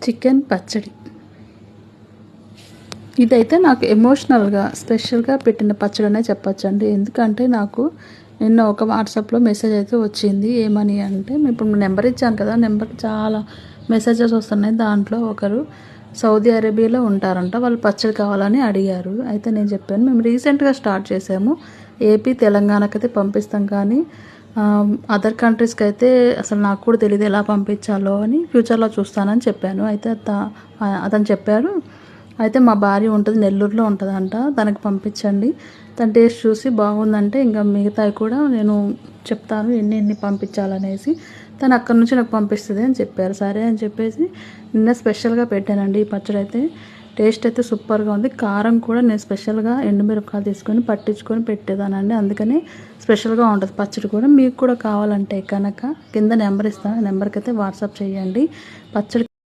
Chicken పచ్చడి. ఇదైతే నాకు ఎమోషనల్గా స్పెషల్గా పెట్టిన పచ్చడి అనే చెప్పొచ్చండి. ఎందుకంటే నాకు నిన్న ఒక వాట్సాప్లో మెసేజ్ అయితే వచ్చింది. ఏమని అంటే, ఇప్పుడు నెంబర్ ఇచ్చాను కదా, నెంబర్కి చాలా మెసేజెస్ వస్తున్నాయి. దాంట్లో ఒకరు సౌదీ అరేబియాలో ఉంటారంట, వాళ్ళు పచ్చడి కావాలని అడిగారు. అయితే నేను చెప్పాను, మేము రీసెంట్గా స్టార్ట్ చేసాము, ఏపీ తెలంగాణకి అయితే పంపిస్తాం, కానీ అదర్ కంట్రీస్కి అయితే అసలు నాకు కూడా తెలియదు ఎలా పంపించాలో అని, ఫ్యూచర్లో చూస్తానని చెప్పాను. అయితే అతను చెప్పారు, అయితే మా భార్య ఉంటుంది, నెల్లూరులో ఉంటుందంట, తనకి పంపించండి, తన టేస్ట్ చూసి బాగుందంటే ఇంకా మిగతాయి కూడా నేను చెప్తాను ఎన్ని పంపించాలనేసి, తను అక్కడి నుంచి నాకు పంపిస్తుంది అని చెప్పారు. సరే అని చెప్పేసి నిన్న స్పెషల్గా పెట్టానండి ఈ పచ్చడి. అయితే టేస్ట్ అయితే సూపర్గా ఉంది. కారం కూడా నేను స్పెషల్గా ఎండుమిరపకాయలు తీసుకొని పట్టించుకొని పెట్టేదానండి, అందుకని స్పెషల్గా ఉంటుంది పచ్చడి కూడా. మీకు కూడా కావాలంటే కనుక కింద నెంబర్ ఇస్తాను, నెంబర్కి అయితే వాట్సాప్ చేయండి. పచ్చడి